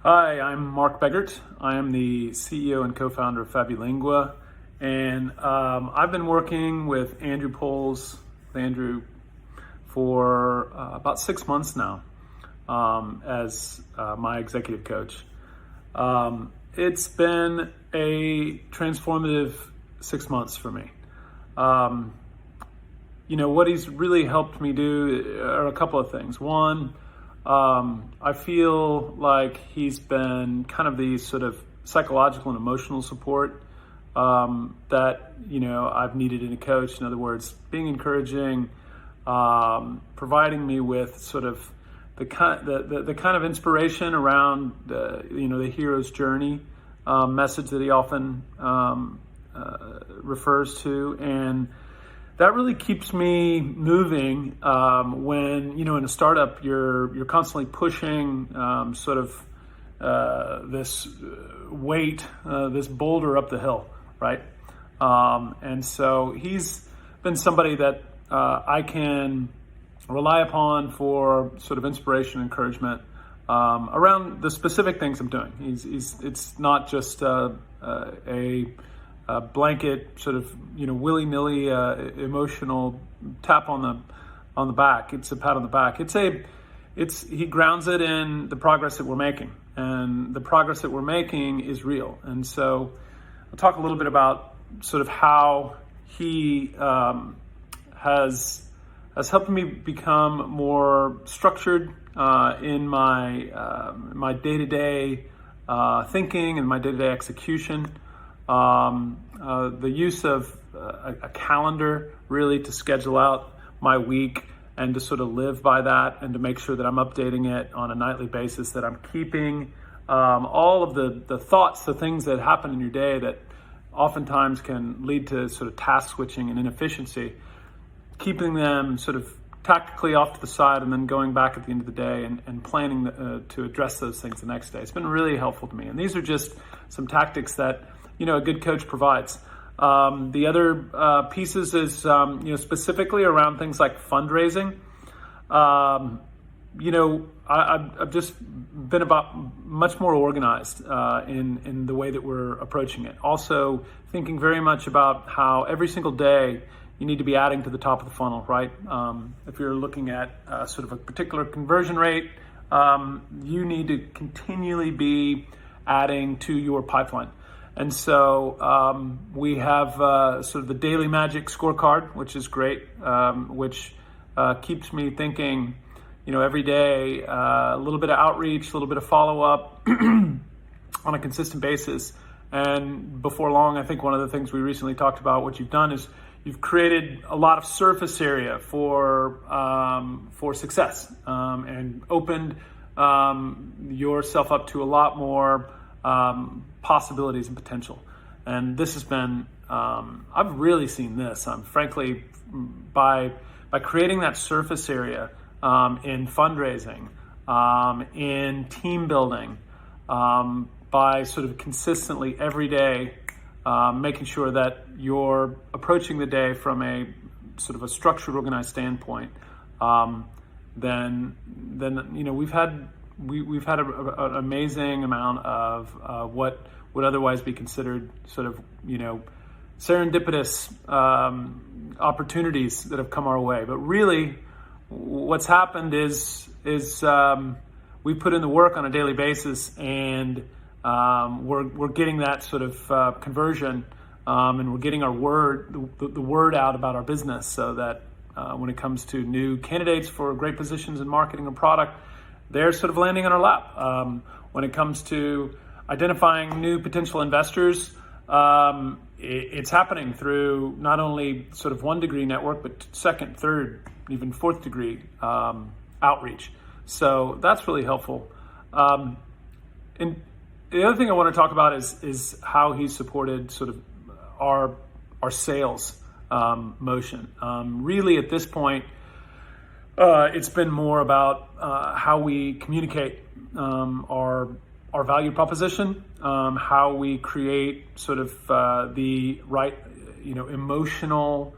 Hi, I'm Mark Begert. I am the CEO and co-founder of Fabulingua, and I've been working with Andrew Poles, for about 6 months now as my executive coach. It's been a transformative 6 months for me. What he's really helped me do are a couple of things. One, I feel like he's been kind of the sort of psychological and emotional support that I've needed in a coach. In other words, being encouraging, providing me with sort of the kind of inspiration around the hero's journey message that he often refers to, and that really keeps me moving when, in a startup, you're constantly pushing this weight, this boulder up the hill, right? And so he's been somebody that I can rely upon for sort of inspiration and encouragement around the specific things I'm doing. It's not just a blanket sort of willy-nilly emotional tap on the back. It's a pat on the back. He grounds it in the progress that we're making, and the progress that we're making is real. And so I'll talk a little bit about sort of how he has helped me become more structured in my day-to-day thinking and my day-to-day execution. The use of a calendar really to schedule out my week and to sort of live by that, and to make sure that I'm updating it on a nightly basis, that I'm keeping all of the thoughts, the things that happen in your day that oftentimes can lead to sort of task switching and inefficiency, keeping them sort of tactically off to the side and then going back at the end of the day and planning to address those things the next day. It's been really helpful to me. And these are just some tactics that a good coach provides. The other pieces is, specifically around things like fundraising. I've just been much more organized in the way that we're approaching it. Also thinking very much about how every single day you need to be adding to the top of the funnel, right? If you're looking at sort of a particular conversion rate, you need to continually be adding to your pipeline. And so we have sort of the daily magic scorecard, which is great, which keeps me thinking, every day, a little bit of outreach, a little bit of follow-up on a consistent basis. And before long, I think one of the things we recently talked about, what you've done is you've created a lot of surface area for success, and opened yourself up to a lot more possibilities and potential. And this has been, I've really seen this, frankly, by creating that surface area in fundraising, in team building, by sort of consistently every day making sure that you're approaching the day from a sort of a structured, organized standpoint, then we've had an amazing amount of what would otherwise be considered sort of serendipitous opportunities that have come our way. But really, what's happened is we've put in the work on a daily basis, and we're getting that sort of conversion, and we're getting the word out about our business, so that when it comes to new candidates for great positions in marketing or product, they're sort of landing on our lap. When it comes to identifying new potential investors, it's happening through not only sort of 1 degree network, but second, third, even fourth degree outreach. So that's really helpful. And the other thing I want to talk about is how he's supported sort of our sales motion. Really, at this point, it's been more about how we communicate our value proposition, how we create sort of the right, emotional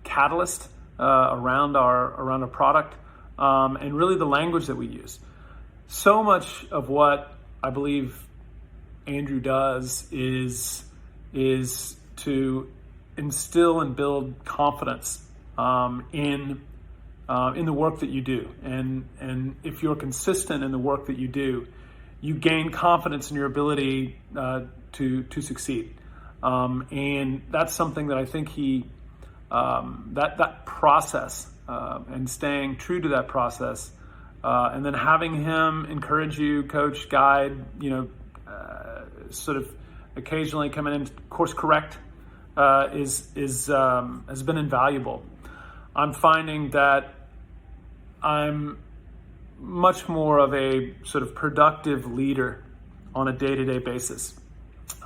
catalyst around our product, and really the language that we use. so much of what I believe Andrew does is to instill and build confidence in the work that you do, and if you're consistent in the work that you do, you gain confidence in your ability to succeed, and that's something that I think that process and staying true to that process, and then having him encourage you, coach, guide, sort of occasionally come in and course correct, has been invaluable. I'm finding that I'm much more of a sort of productive leader on a day-to-day basis.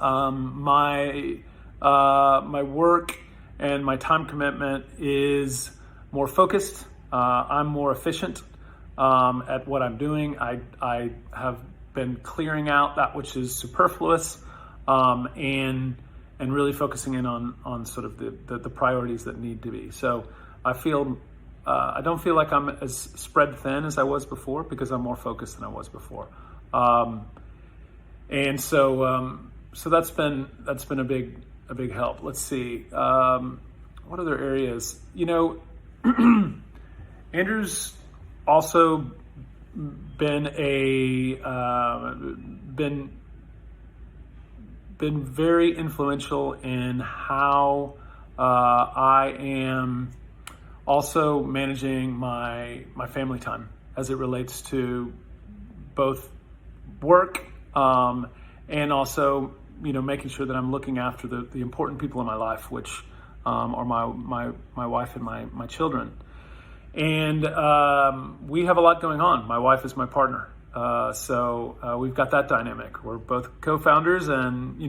My work and my time commitment is more focused. I'm more efficient at what I'm doing. I have been clearing out that which is superfluous, and really focusing in on sort of the priorities that need to be. So I don't feel like I'm as spread thin as I was before, because I'm more focused than I was before. And so that's been a big help. Let's see, what other areas? Andrew's also been very influential in how I am also managing my family time as it relates to both work, and also making sure that I'm looking after the important people in my life, which are my wife and my children. And we have a lot going on. My wife is my partner, so we've got that dynamic. We're both co-founders and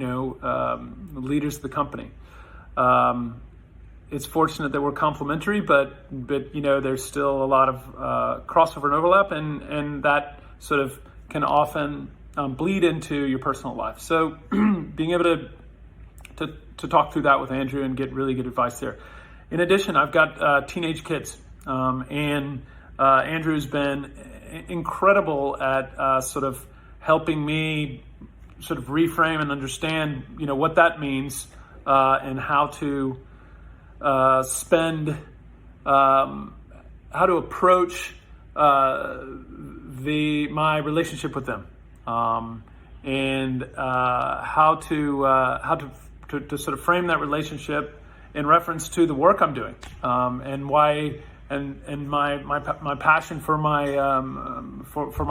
leaders of the company. It's fortunate that we're complementary, but there's still a lot of crossover and overlap, and that sort of can often bleed into your personal life. So being able to talk through that with Andrew and get really good advice there. In addition, I've got teenage kids, and Andrew's been incredible at sort of helping me sort of reframe and understand what that means, and how to how to approach my relationship with them, and how to sort of frame that relationship in reference to the work I'm doing, and why, and my passion for my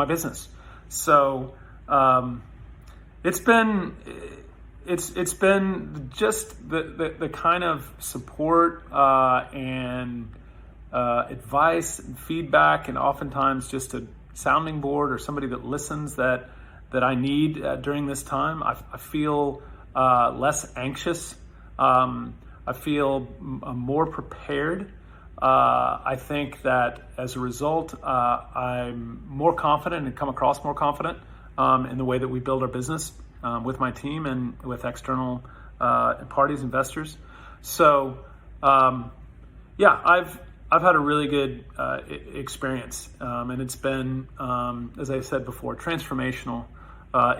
business. So it's been just the kind of support and advice and feedback, and oftentimes just a sounding board or somebody that listens that I need during this time. I feel less anxious. I feel more prepared. I think that as a result, I'm more confident and come across more confident in the way that we build our business with my team and with external parties, investors. So, I've had a really good experience, and it's been, as I said before, transformational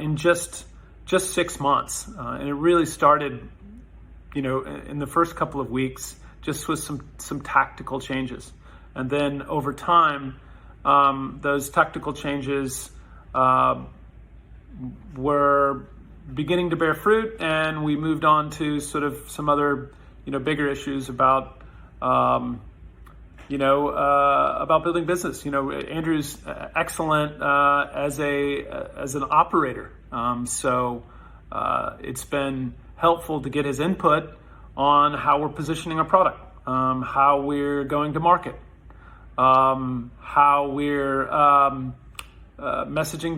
in just 6 months, and it really started, in the first couple of weeks, just with some tactical changes, and then over time, those tactical changes were beginning to bear fruit, and we moved on to sort of some other, bigger issues about building business. Andrew's excellent as an operator, so it's been helpful to get his input on how we're positioning our product, how we're going to market, how we're messaging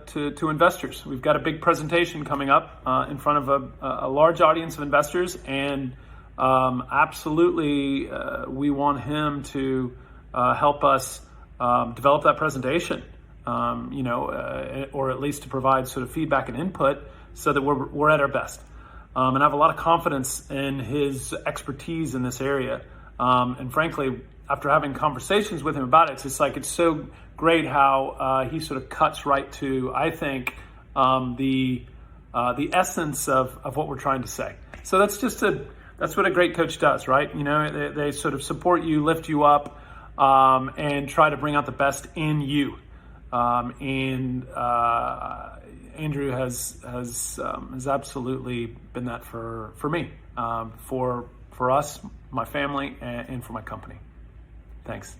to investors. We've got a big presentation coming up in front of a large audience of investors, and absolutely we want him to help us develop that presentation, or at least to provide sort of feedback and input so that we're at our best. And I have a lot of confidence in his expertise in this area. And frankly, after having conversations with him about it, it's just like, it's so great how he sort of cuts right to, I think, the essence of what we're trying to say. So that's what a great coach does, right? You know, they sort of support you, lift you up, and try to bring out the best in you. And Andrew has absolutely been that for me, for us, my family, and for my company. Thanks.